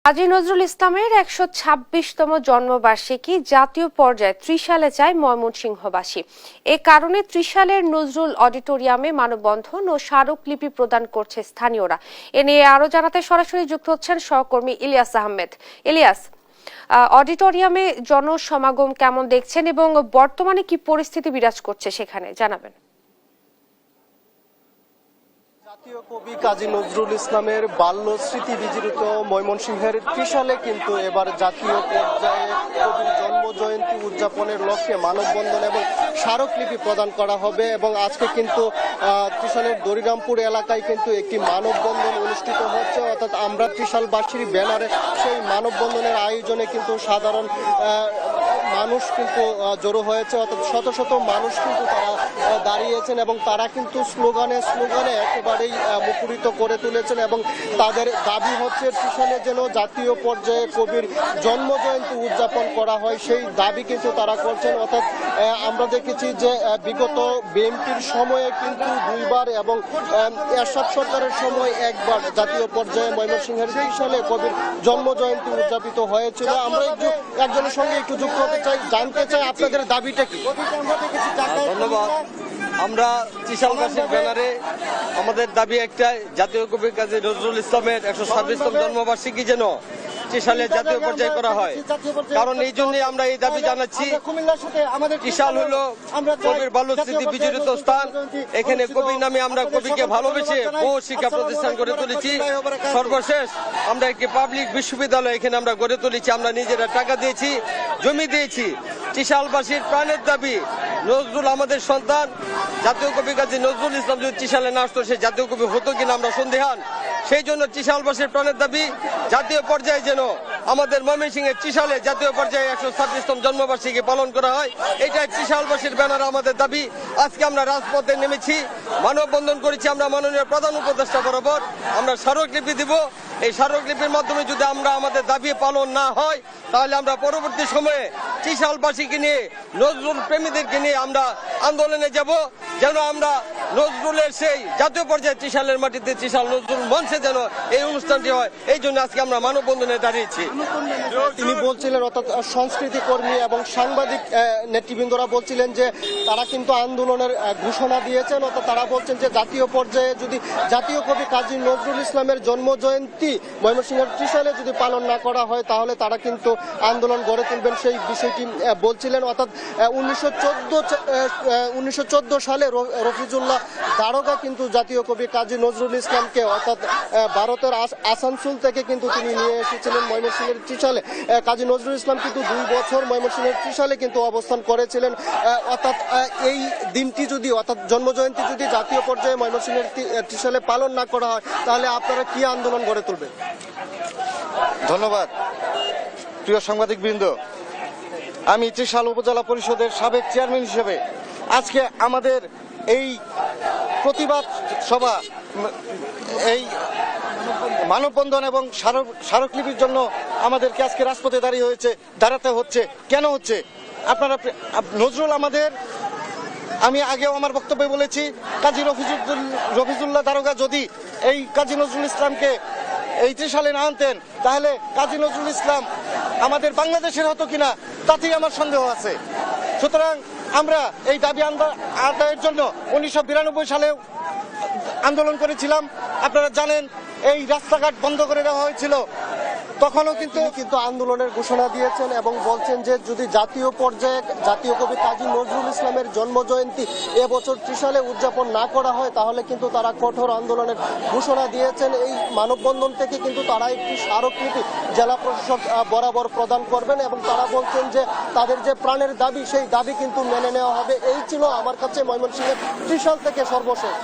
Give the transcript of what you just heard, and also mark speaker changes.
Speaker 1: কাজী নজরুল ইসলামের ১২৬তম জন্মবার্ষিকী জাতীয় পর্যায়ে ত্রিশালে চায় ময়মনসিংহবাসী। এ কারণে ত্রিশালের নজরুল অডিটোরিয়ামে মানববন্ধন ও স্মারকলিপি প্রদান করছে স্থানীয়রা। এ নিয়ে আরো জানাতে সরাসরি যুক্ত হচ্ছেন সহকর্মী ইলিয়াস আহমেদ। ইলিয়াস, অডিটোরিয়ামে জনসমাগম কেমন দেখছেন এবং বর্তমানে কি পরিস্থিতি বিরাজ করছে সেখানে জানাবেন।
Speaker 2: জাতীয় কবি কাজী নজরুল ইসলামের বাল্য স্মৃতি বিজড়িত ময়মনসিংহের ত্রিশালে কিন্তু এবার জাতীয় পর্যায়ে কবির জন্ম জয়ন্তী উদযাপনের লক্ষ্যে মানববন্ধন এবং স্মারকলিপি প্রদান করা হবে। এবং আজকে কিন্তু ত্রিশালের দরিরামপুর এলাকায় কিন্তু একটি মানববন্ধন অনুষ্ঠিত হচ্ছে, অর্থাৎ আমরা ত্রিশালবাসীর ব্যানারে সেই মানববন্ধনের আয়োজনে কিন্তু সাধারণ মানুষ কিন্তু জড়ো হয়েছে, অর্থাৎ শত শত মানুষ কিন্তু তারা দাঁড়িয়েছেন এবং তারা কিন্তু স্লোগানে একেবারেই মুখরিত করে তুলেছেন এবং তাদের দাবি হচ্ছে ত্রিশালে যেন জাতীয় পর্যায়ে কবির জন্ম জয়ন্তী উদযাপন করা হয়, সেই দাবি কিন্তু তারা করছেন। অর্থাৎ আমরা দেখেছি যে বিগত বিএনপির সময়ে কিন্তু দুইবার এবং এরশাদ সরকারের সময় একবার জাতীয় পর্যায়ে ময়মনসিংহের ত্রিশালে কবির জন্ম জয়ন্তী উদযাপিত হয়েছিল। আমরা একজনের সঙ্গে একটু যুক্ত হতে চাই, জানতে চাই আপনাদের দাবিটা কি।
Speaker 3: ধন্যবাদ। আমরা ত্রিশালবাসীর ব্যানারে আমাদের দাবি একটাই, জাতীয় কবি কাজী নজরুল ইসলামের ১২৬তম জন্মবার্ষিকী যেন ত্রিশালে জাতীয় পর্যায়ে করা হয়। কারণ এই জন্যই আমরা এই দাবি জানাচ্ছি। ত্রিশাল হলো কবির বাল্য স্মৃতি বিজড়িত স্থান। এখানে কবির নামে আমরা কবিকে ভালোবেসে বহু শিক্ষা প্রতিষ্ঠান গড়ে তুলেছি। সর্বশেষ আমরা একটি পাবলিক বিশ্ববিদ্যালয় এখানে আমরা গড়ে তুলেছি। আমরা নিজেরা টাকা দিয়েছি, জমি দিয়েছি। ত্রিশালবাসীর প্রাণের দাবি, নজরুল আমাদের সন্তান। জাতীয় কবি কাজী নজরুল ইসলাম যদি ত্রিশালে না আসতো, সে জাতীয় কবি হতো কিনা আমরা সন্দেহান। সেই জন্য ত্রিশালবাসীর প্রাণের দাবি, জাতীয় পর্যায়ে যেন আমাদের ময়মনসিংহের ত্রিশালে জাতীয় পর্যায়ে ১২৬তম জন্মবার্ষিকী পালন করা হয়। এটাই ত্রিশালবাসীর ব্যানারে আমাদের দাবি। আজকে আমরা রাজপথে নেমেছি, মানববন্ধন করেছি। আমরা মাননীয় প্রধান উপদেষ্টা বরাবর আমরা স্মারকলিপি দিব। এই স্মারকলিপির মাধ্যমে যদি আমরা আমাদের দাবি পালন না হয়, তাহলে আমরা পরবর্তী সময়ে ত্রিশালবাসীকে নিয়ে, নজরুল প্রেমীদেরকে নিয়ে আমরা আন্দোলনে যাব, যেন আমরা নজরুলের সেই জাতীয় পর্যায়ে ত্রিশালের মাটিতে ত্রিশাল নজরুল মঞ্চে যেন এই অনুষ্ঠানটি হয়। এই জন্য আজকে আমরা মানববন্ধনে দাঁড়িয়েছি।
Speaker 2: তিনি বলছিলেন, অর্থাৎ সংস্কৃতি কর্মী এবং সাংবাদিক নেতৃবৃন্দরা বলছিলেন যে তারা কিন্তু আন্দোলনের ঘোষণা দিয়েছেন। অর্থাৎ তারা বলছেন যে জাতীয় পর্যায়ে যদি জাতীয় কবি কাজী নজরুল ইসলামের জন্ম জয়ন্তী ময়মনসিংহের ত্রিশালে যদি পালন না করা হয়, তাহলে তারা কিন্তু আন্দোলন গড়ে তুলবেন, সেই বিষয়টি বলছিলেন। অর্থাৎ 1914 সালে রফিজুল্লাহ দারোগা কিন্তু জাতীয় কবি কাজী নজরুল ইসলামকে, অর্থাৎ ভারতের আসানসোল থেকে কিন্তু তিনি নিয়ে এসেছিলেন ময়মনসিংহের ত্রিশালে। কাজী নজরুল ইসলাম কিন্তু 2 বছর ময়মনসিংহের ত্রিশালে কিন্তু অবস্থান করেছিলেন। অর্থাৎ এই দিনটি যদি, অর্থাৎ জন্মজয়ন্তী যদি জাতীয় পর্যায়ে ময়মনসিংহের ত্রিশালে পালন না করা হয়, তাহলে আপনারা কি আন্দোলন গড়ে তুলবেন?
Speaker 4: ধন্যবাদ প্রিয় সাংবাদিকবৃন্দ। আমি ত্রিশাল উপজেলা পরিষদের সাবেক চেয়ারম্যান হিসেবে আজকে আমাদের এই প্রতিবাদ সভা, এই মানববন্ধন এবং স্মারকলিপির জন্য আমাদেরকে আজকে রাজপথে দাঁড়াতে হচ্ছে। কেন হচ্ছে? আপনারা, নজরুল আমাদের, আমি আগেও আমার বক্তব্যে বলেছি, কাজী রফিজুল্লাহ দারোগা যদি এই কাজী নজরুল ইসলামকে এই ত্রিশালে না আনতেন, তাহলে কাজী নজরুল ইসলাম আমাদের বাংলাদেশের হতো কিনা তাতেই আমার সন্দেহ আছে। সুতরাং আমরা এই দাবি আদায়ের জন্য 1992 সালেও আন্দোলন করেছিলাম। আপনারা জানেন, এই রাস্তাঘাট বন্ধ করে দেওয়া হয়েছিল। তখনও কিন্তু আন্দোলনের ঘোষণা দিয়েছেন এবং বলছেন যে যদি জাতীয় পর্যায়ে জাতীয় কবি কাজী নজরুল ইসলামের জন্ম জয়ন্তী এবছর ত্রিশালে উদযাপন না করা হয়, তাহলে কিন্তু তারা কঠোর আন্দোলনের ঘোষণা দিয়েছেন। এই মানববন্ধন থেকে কিন্তু তারা একটি স্মারকলিপি জেলা প্রশাসক বরাবর প্রদান করবেন এবং তারা বলছেন যে তাদের যে প্রাণের দাবি, সেই দাবি কিন্তু মেনে নেওয়া হবে। এই ছিল আমার কাছে ময়মনসিংহের ত্রিশাল থেকে সর্বশেষ।